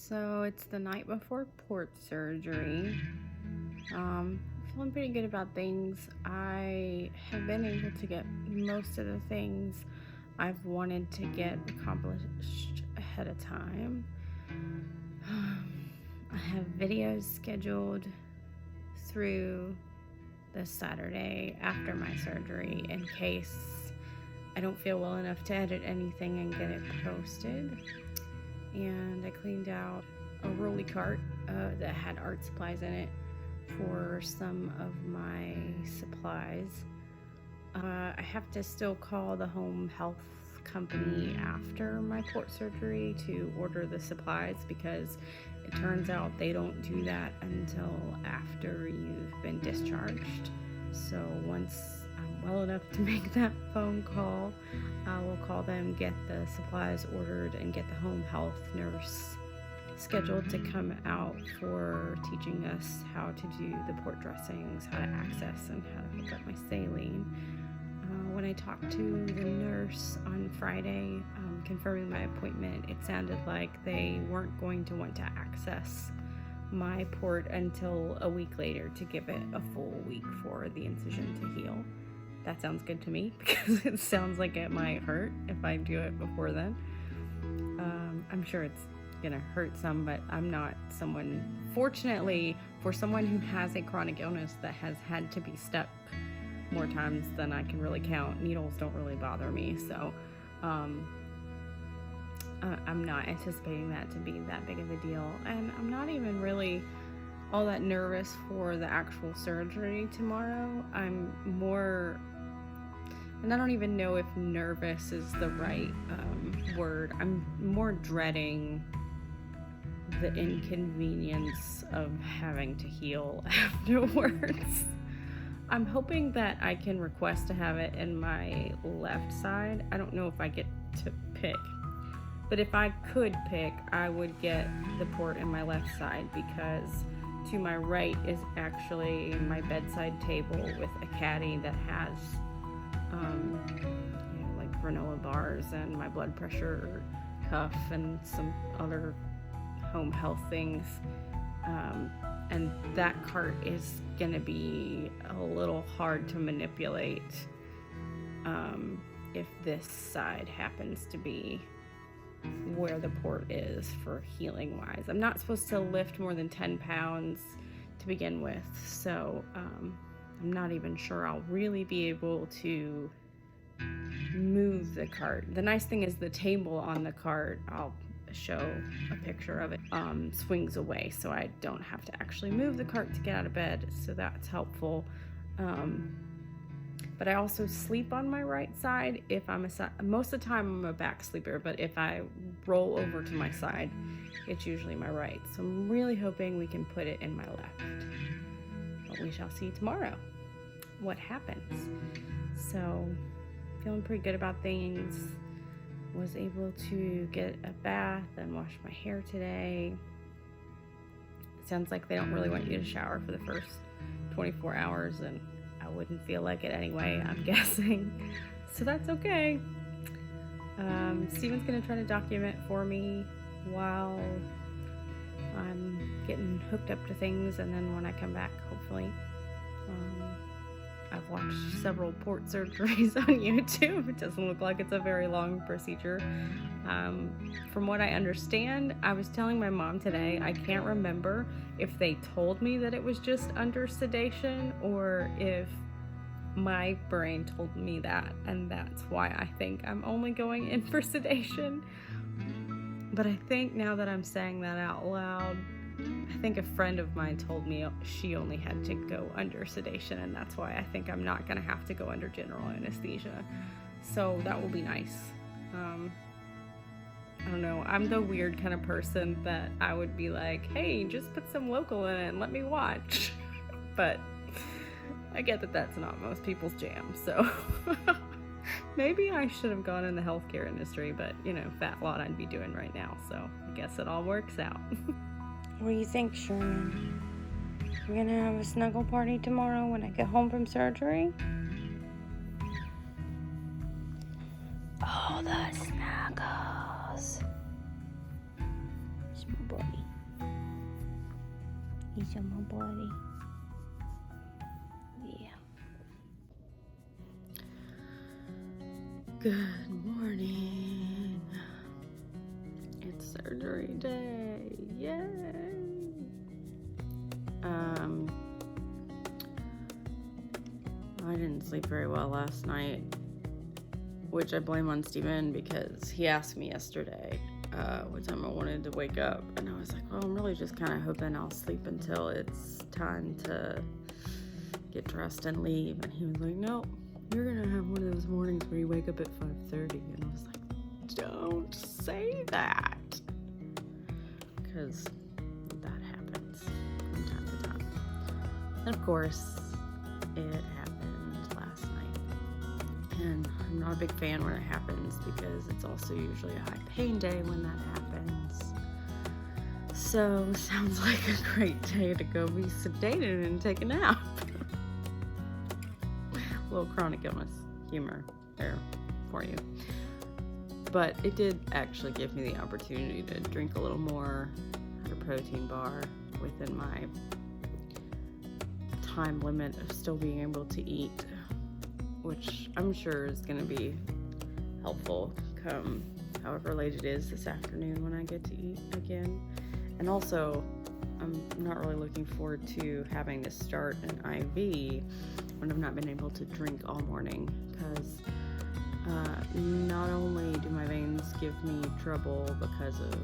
So it's the night before port surgery. Feeling pretty good about things. I have been able to get most of the things I've wanted to get accomplished ahead of time. I have videos scheduled through this Saturday after my surgery in case I don't feel well enough to edit anything and get it posted. And I cleaned out a rolly cart that had art supplies in it for some of my supplies. I have to still call the home health company after my port surgery to order the supplies because it turns out they don't do that until after you've been discharged. So once I'm well enough to make that phone call, I will call them, get the supplies ordered, and get the home health nurse scheduled to come out for teaching us how to do the port dressings, how to access, and how to hook up my saline. When I talked to the nurse on Friday, confirming my appointment, it sounded like they weren't going to want to access my port until a week later to give it a full week for the incision to heal. That sounds good to me because it sounds like it might hurt if I do it before then. I'm sure it's gonna hurt some, but I'm not someone, fortunately, for someone who has a chronic illness that has had to be stuck more times than I can really count, needles don't really bother me, so I'm not anticipating that to be that big of a deal, and I'm not even really all that nervous for the actual surgery tomorrow. I'm more, and I don't even know if nervous is the right word, I'm more dreading the inconvenience of having to heal afterwards. I'm hoping that I can request to have it in my left side. I don't know if I get to pick, but if I could pick, I would get the port in my left side because to my right is actually my bedside table with a caddy that has like granola bars and my blood pressure cuff and some other home health things. And that cart is gonna be a little hard to manipulate if this side happens to be where the port is for healing wise. I'm not supposed to lift more than 10 pounds to begin with, so I'm not even sure I'll really be able to move the cart. The nice thing is the table on the cart, I'll show a picture of it, swings away, so I don't have to actually move the cart to get out of bed, so that's helpful. But I also sleep on my right side if I'm most of the time I'm a back sleeper, but if I roll over to my side, it's usually my right. So I'm really hoping we can put it in my left. But we shall see tomorrow what happens. So feeling pretty good about things. Was able to get a bath and wash my hair today. It sounds like they don't really want you to shower for the first 24 hours, and I wouldn't feel like it anyway, I'm guessing. So that's okay. Steven's gonna try to document for me while I'm getting hooked up to things, and then when I come back, hopefully. I've watched several port surgeries on YouTube. It doesn't look like it's a very long procedure. From what I understand, I was telling my mom today, I can't remember if they told me that it was just under sedation or if my brain told me that, and that's why I think I'm only going in for sedation. But I think now that I'm saying that out loud, I think a friend of mine told me she only had to go under sedation, and that's why I think I'm not going to have to go under general anesthesia. So that will be nice. I don't know. I'm the weird kind of person that I would be like, hey, just put some local in it and let me watch. But I get that that's not most people's jam. So maybe I should have gone in the healthcare industry, but fat lot I'd be doing right now. So I guess it all works out. What do you think, Sherman? We're gonna have a snuggle party tomorrow when I get home from surgery? Oh, the snuggles. He's my buddy. He's my buddy. Yeah. Good morning. It's surgery day. Yay. I didn't sleep very well last night, which I blame on Steven because he asked me yesterday what time I wanted to wake up, and I was like, well, I'm really just kind of hoping I'll sleep until it's time to get dressed and leave. And he was like, no, you're gonna have one of those mornings where you wake up at 5:30. And I was like, don't say that, because that happens from time to time. And of course it happened last night, and I'm not a big fan when it happens because it's also usually a high pain day when that happens. So sounds like a great day to go be sedated and take a nap. A little chronic illness humor there for you. But it did actually give me the opportunity to drink a little more, had a protein bar within my time limit of still being able to eat, which I'm sure is going to be helpful come however late it is this afternoon when I get to eat again. And also, I'm not really looking forward to having to start an IV when I've not been able to drink all morning, because not only do my veins give me trouble because of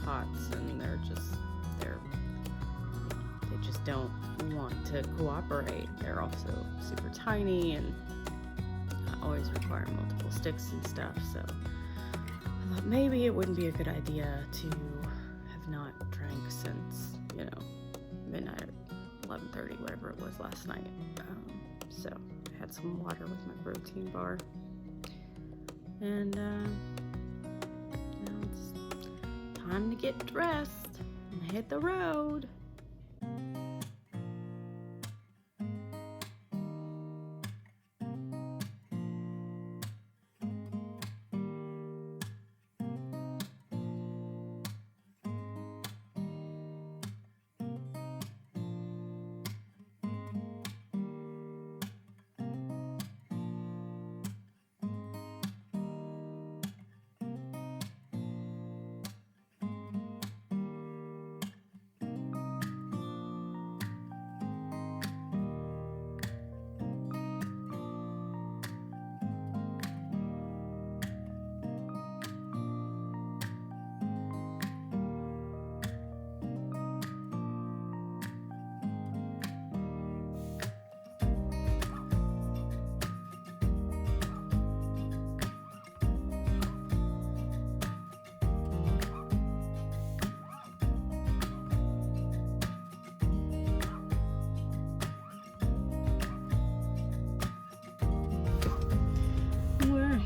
POTS, and they just don't want to cooperate. They're also super tiny and always require multiple sticks and stuff. So I thought maybe it wouldn't be a good idea to have not drank since, midnight or 11:30, whatever it was last night. So I had some water with my protein bar. And now it's time to get dressed and hit the road.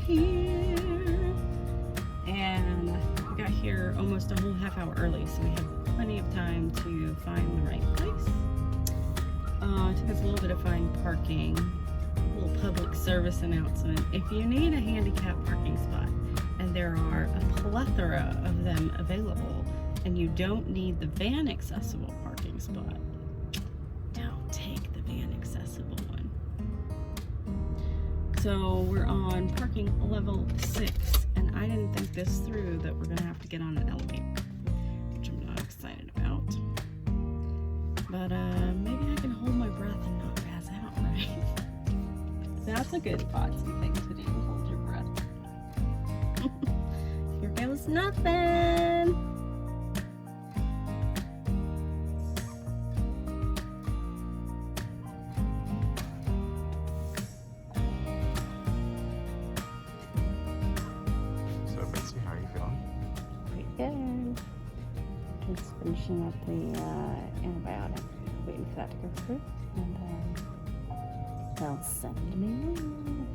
Here, and we got here almost a whole half hour early, so we have plenty of time to find the right place. It took us a little bit to find parking. A little public service announcement: if you need a handicap parking spot, and there are a plethora of them available, and you don't need the van accessible parking spot, don't take the van accessible one. So we're on parking level 6, and I didn't think this through that we're gonna have to get on an elevator, which I'm not excited about. But maybe I can hold my breath and not pass out, right? That's a good Betsy thing to do, hold your breath. Here goes nothing. Just finishing up the antibiotic, waiting for that to go through, and they'll send me in.